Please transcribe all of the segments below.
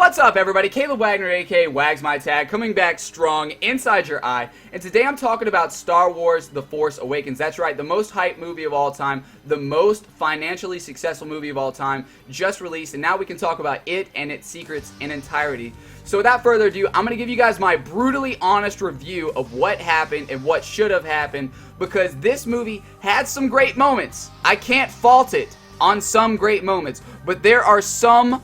What's up, everybody? Caleb Wagner, aka Wags My Tag, coming back strong inside your eye. And today I'm talking about Star Wars The Force Awakens. That's right, the most hyped movie of all time, the most financially successful movie of all time, just released. And now we can talk about it and its secrets in entirety. So without further ado, I'm going to give you guys my brutally honest review of what happened and what should have happened, because this movie had some great moments. I can't fault it on some great moments, but there are some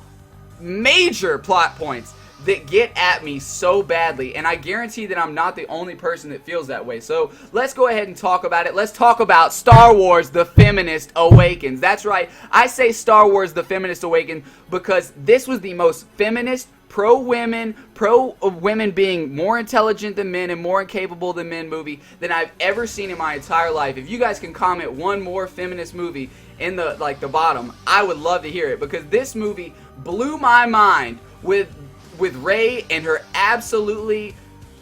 major plot points that get at me so badly, and I guarantee that I'm not the only person that feels that way. So let's go ahead and talk about it. Let's talk about Star Wars The Feminist Awakens. That's right, I say Star Wars The Feminist Awakens because this was the most feminist, pro-women being more intelligent than men and more incapable than men movie than I've ever seen in my entire life. If you guys can comment one more feminist movie in the bottom, I would love to hear it, because this movie blew my mind with Rey and her absolutely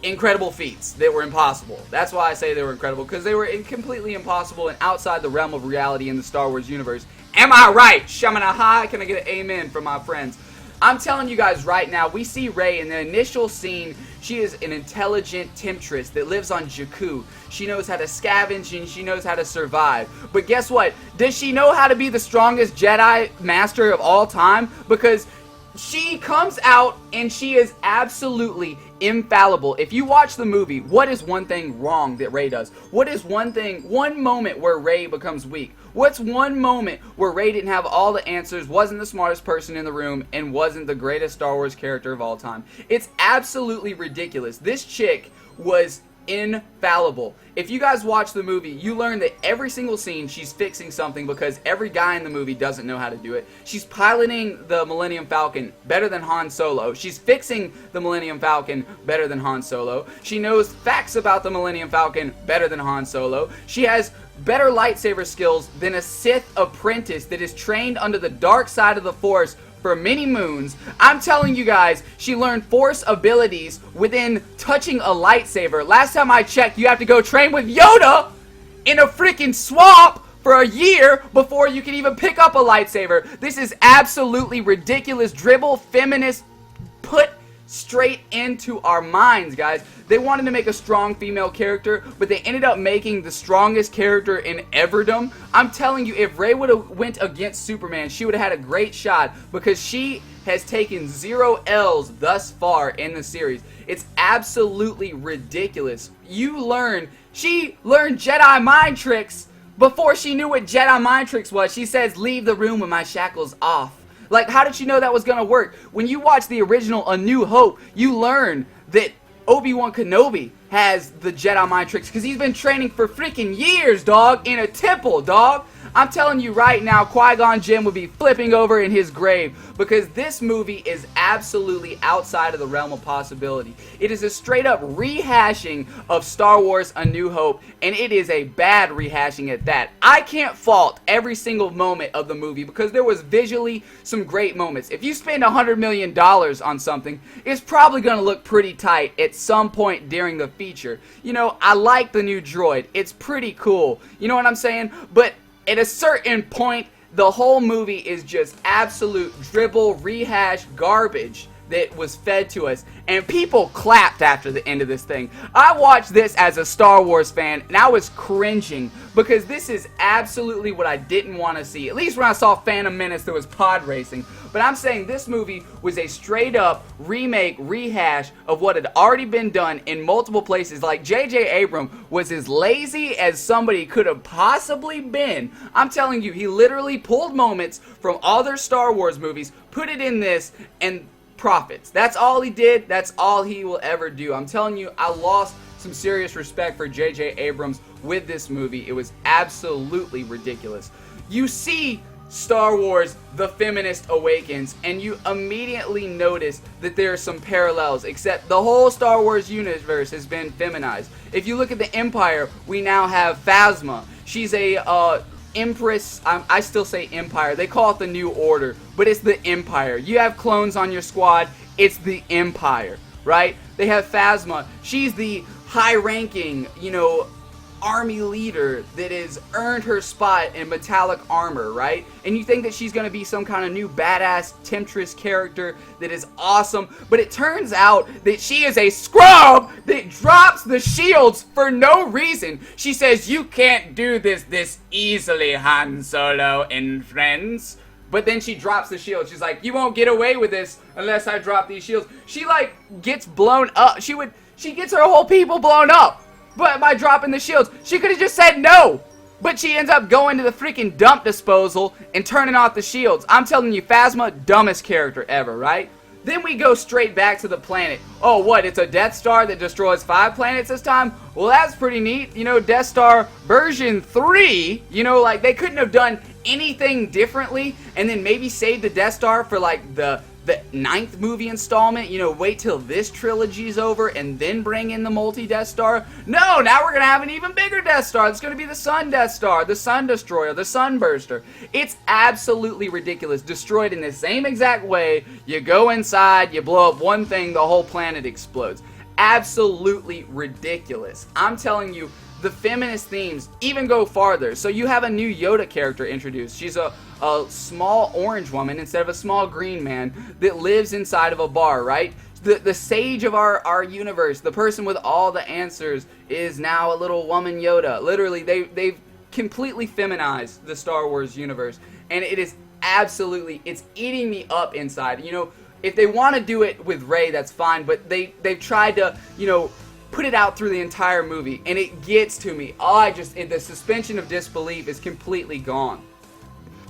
incredible feats that were impossible. That's why I say they were incredible, because they were completely impossible and outside the realm of reality in the Star Wars universe. Am I right? Shamana high. Can I get an amen from my friends? I'm telling you guys right now, we see Rey in the initial scene. She is an intelligent temptress that lives on Jakku. She knows how to scavenge and she knows how to survive. But guess what? Does she know how to be the strongest Jedi Master of all time? Because she comes out and she is absolutely infallible. If you watch the movie, what is one thing wrong that Rey does? What is one moment where Rey becomes weak? What's one moment where Rey didn't have all the answers, wasn't the smartest person in the room, and wasn't the greatest Star Wars character of all time? It's absolutely ridiculous. This chick was infallible. If you guys watch the movie, you learn that every single scene she's fixing something, because every guy in the movie doesn't know how to do it. She's piloting the Millennium Falcon better than Han Solo. She's fixing the Millennium Falcon better than Han Solo. She knows facts about the Millennium Falcon better than Han Solo. She has better lightsaber skills than a Sith apprentice that is trained under the dark side of the Force for many moons. I'm telling you guys, she learned Force abilities within touching a lightsaber. Last time I checked, you have to go train with Yoda in a freaking swamp for a year before you can even pick up a lightsaber. This is absolutely ridiculous dribble feminist put straight into our minds, guys. They wanted to make a strong female character, but they ended up making the strongest character in everdom. I'm telling you, if Rey would have went against Superman, she would have had a great shot, because she has taken 0 L's thus far in the series. It's absolutely ridiculous. She learned Jedi mind tricks before she knew what Jedi mind tricks was. She says, "Leave the room with my shackles off." Like, how did she know that was gonna work? When you watch the original A New Hope, you learn that Obi-Wan Kenobi has the Jedi mind tricks, because he's been training for freaking years, dog, in a temple, dog. I'm telling you right now, Qui-Gon Jinn would be flipping over in his grave, because this movie is absolutely outside of the realm of possibility. It is a straight up rehashing of Star Wars A New Hope, and it is a bad rehashing at that. I can't fault every single moment of the movie, because there was visually some great moments. If you spend $100 million on something, it's probably going to look pretty tight at some point during the feature. You know, I like the new droid. It's pretty cool. You know what I'm saying? But at a certain point, the whole movie is just absolute dribble, rehash garbage that was fed to us, and people clapped after the end of this thing. I watched this as a Star Wars fan, and I was cringing, because this is absolutely what I didn't want to see. At least when I saw Phantom Menace, there was pod racing. But I'm saying this movie was a straight up remake, rehash of what had already been done in multiple places. Like, J.J. Abrams was as lazy as somebody could have possibly been. I'm telling you, he literally pulled moments from other Star Wars movies, put it in this, and profits. That's all he did. That's all he will ever do. I'm telling you, I lost some serious respect for J.J. Abrams with this movie. It was absolutely ridiculous. You see Star Wars The Feminist Awakens, and you immediately notice that there are some parallels, except the whole Star Wars universe has been feminized. If you look at the Empire, we now have Phasma. She's a Empress. I still say Empire. They call it the New Order, but it's the Empire. You have clones on your squad. It's the Empire, right? They have Phasma. She's the high-ranking, army leader that has earned her spot in metallic armor, right? And you think that she's going to be some kind of new badass temptress character that is awesome, but it turns out that she is a scrub that drops the shields for no reason. She says, "You can't do this easily, Han Solo and friends." But then she drops the shield. She's like, "You won't get away with this unless I drop these shields." She like gets blown up. She gets her whole people blown up. But by dropping the shields, she could have just said no. But she ends up going to the freaking dump disposal and turning off the shields. I'm telling you, Phasma, dumbest character ever, right? Then we go straight back to the planet. Oh, what? It's a Death Star that destroys 5 planets this time? Well, that's pretty neat. You know, Death Star version 3, you know, like they couldn't have done anything differently and then maybe save the Death Star for like the 9th movie installment, you know, wait till this trilogy's over and then bring in the multi-Death Star. No, now we're gonna have an even bigger Death Star. It's gonna be the Sun Death Star, the Sun Destroyer, the Sunburster. It's absolutely ridiculous. Destroyed in the same exact way. You go inside, you blow up one thing, the whole planet explodes. Absolutely ridiculous. I'm telling you, the feminist themes even go farther. So you have a new Yoda character introduced. She's a small orange woman instead of a small green man that lives inside of a bar, right? The sage of our universe, the person with all the answers, is now a little woman Yoda. Literally, they've completely feminized the Star Wars universe, and it is absolutely, it's eating me up inside. You know, if they want to do it with Rey, that's fine, but they've tried to, you know, put it out through the entire movie, and it gets to me. The suspension of disbelief is completely gone.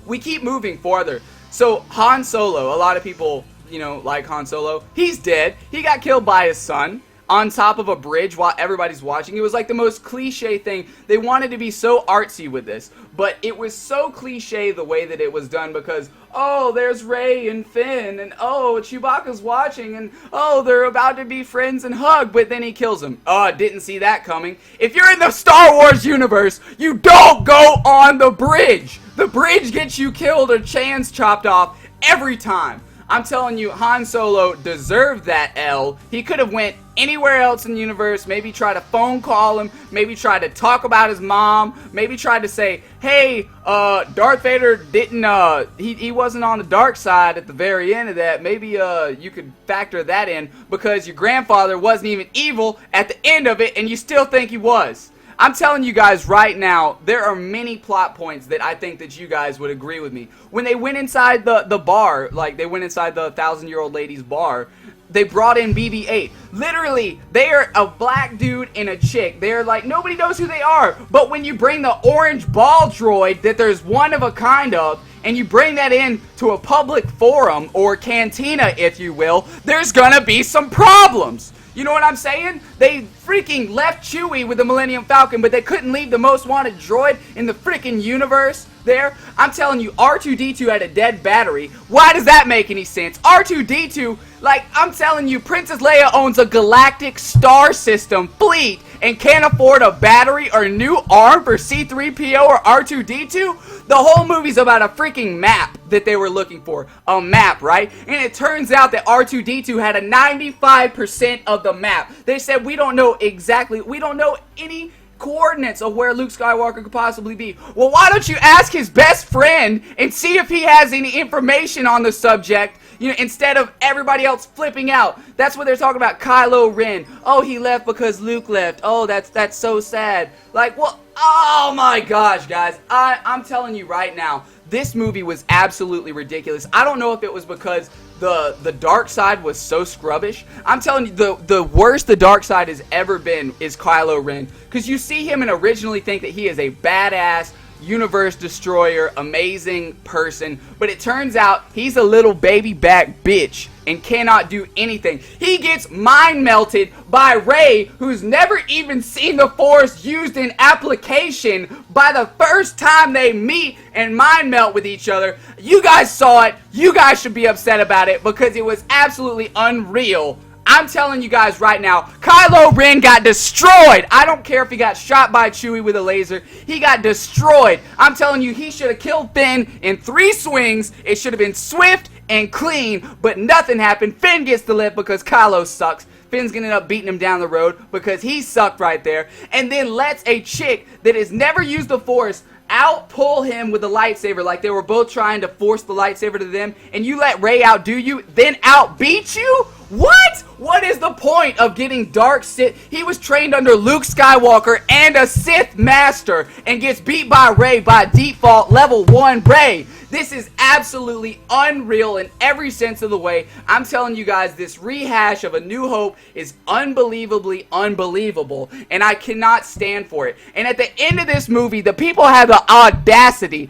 We keep moving farther. So Han Solo, a lot of people, you know, like Han Solo. He's dead. He got killed by his son on top of a bridge while everybody's watching. It was like the most cliche thing. They wanted to be so artsy with this, but it was so cliche the way that it was done because, oh, there's Rey and Finn, and oh, Chewbacca's watching, and oh, they're about to be friends and hug, but then he kills him. Oh, didn't see that coming. If you're in the Star Wars universe, you don't go on the bridge. The bridge gets you killed or chans chopped off every time. I'm telling you, Han Solo deserved that L. He could have went anywhere else in the universe, maybe try to phone call him, maybe try to talk about his mom, maybe try to say, hey, Darth Vader didn't, he wasn't on the dark side at the very end of that. Maybe, you could factor that in because your grandfather wasn't even evil at the end of it and you still think he was. I'm telling you guys right now, there are many plot points that I think that you guys would agree with me. When they went inside the bar, like they went inside the 1,000-year-old lady's bar, they brought in BB-8. Literally, they are a black dude and a chick. They're like, nobody knows who they are. But when you bring the orange ball droid that there's one of a kind of, and you bring that in to a public forum, or cantina, if you will, there's gonna be some problems. You know what I'm saying? They freaking left Chewie with the Millennium Falcon, but they couldn't leave the most wanted droid in the freaking universe there. I'm telling you, R2-D2 had a dead battery. Why does that make any sense? R2-D2, like, I'm telling you, Princess Leia owns a galactic star system fleet and can't afford a battery or a new arm for C-3PO or R2-D2? The whole movie's about a freaking map that they were looking for. A map, right? And it turns out that R2-D2 had a 95% of the map. They said, we don't know exactly, we don't know any coordinates of where Luke Skywalker could possibly be. Well, why don't you ask his best friend and see if he has any information on the subject, you know, instead of everybody else flipping out. That's what they're talking about. Kylo Ren. Oh, he left because Luke left. Oh, that's so sad. Like, well, oh my gosh, guys. I'm telling you right now, this movie was absolutely ridiculous. I don't know if it was because the dark side was so scrubbish. I'm telling you, the worst the dark side has ever been is Kylo Ren. Because you see him and originally think that he is a badass, universe destroyer, amazing person, but it turns out he's a little baby back bitch and cannot do anything. He gets mind melted by Rey, who's never even seen the Force used in application, by the first time they meet and mind melt with each other. You guys saw it. You guys should be upset about it because it was absolutely unreal. I'm telling you guys right now, Kylo Ren got destroyed. I don't care if he got shot by Chewie with a laser. He got destroyed. I'm telling you, he should have killed Finn in 3 swings. It should have been swift and clean, but nothing happened. Finn gets to live because Kylo sucks. Finn's gonna end up beating him down the road because he sucked right there, and then lets a chick that has never used the Force out-pull him with a lightsaber like they were both trying to force the lightsaber to them, and you let Rey outdo you, then outbeat you? What? What is the point of getting dark Sith? He was trained under Luke Skywalker and a Sith Master and gets beat by Rey by default level 1 Rey. This is absolutely unreal in every sense of the way. I'm telling you guys, this rehash of A New Hope is unbelievably unbelievable, and I cannot stand for it. And at the end of this movie, the people have the audacity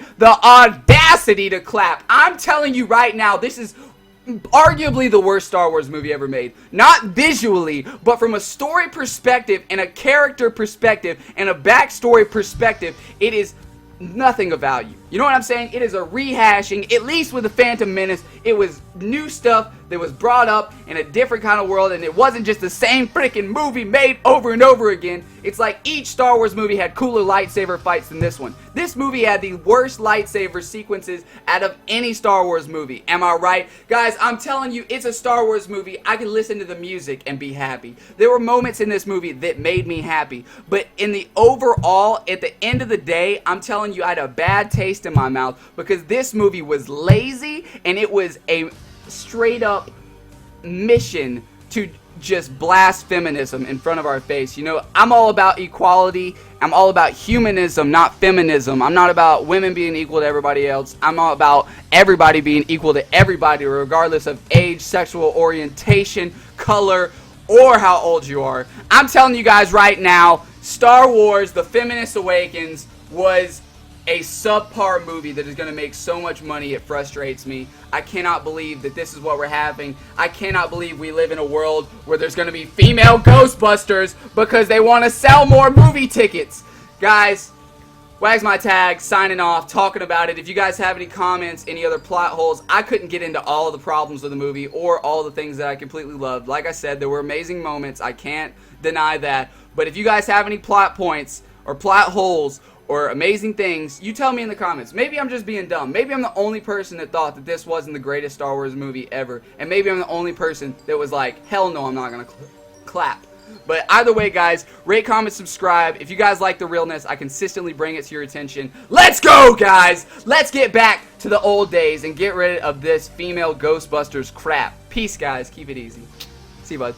to clap. I'm telling you right now, this is arguably the worst Star Wars movie ever made. Not visually, but from a story perspective and a character perspective and a backstory perspective, it is nothing of value. You know what I'm saying? It is a rehashing. At least with The Phantom Menace, it was new stuff that was brought up in a different kind of world, and it wasn't just the same freaking movie made over and over again. It's like each Star Wars movie had cooler lightsaber fights than this one. This movie had the worst lightsaber sequences out of any Star Wars movie. Am I right? Guys, I'm telling you, it's a Star Wars movie. I can listen to the music and be happy. There were moments in this movie that made me happy, but in the overall, at the end of the day, I'm telling you, I had a bad taste in my mouth because this movie was lazy, and it was a straight up mission to just blast feminism in front of our face. You know, I'm all about equality. I'm all about humanism, not feminism. I'm not about women being equal to everybody else. I'm all about everybody being equal to everybody, regardless of age, sexual orientation, color, or how old you are. I'm telling you guys right now, Star Wars: The Feminist Awakens was a subpar movie that is going to make so much money it frustrates me. I cannot believe that this is what we're having. I cannot believe we live in a world where there's going to be female Ghostbusters because they want to sell more movie tickets. Guys, Wags My Tag, signing off, talking about it. If you guys have any comments, any other plot holes, I couldn't get into all of the problems of the movie or all the things that I completely loved. Like I said, there were amazing moments. I can't deny that. But if you guys have any plot points or plot holes or amazing things, you tell me in the comments. Maybe I'm just being dumb. Maybe I'm the only person that thought that this wasn't the greatest Star Wars movie ever. And maybe I'm the only person that was like, hell no, I'm not going to clap. But either way, guys, rate, comment, subscribe. If you guys like the realness, I consistently bring it to your attention. Let's go, guys! Let's get back to the old days and get rid of this female Ghostbusters crap. Peace, guys. Keep it easy. See you, bud.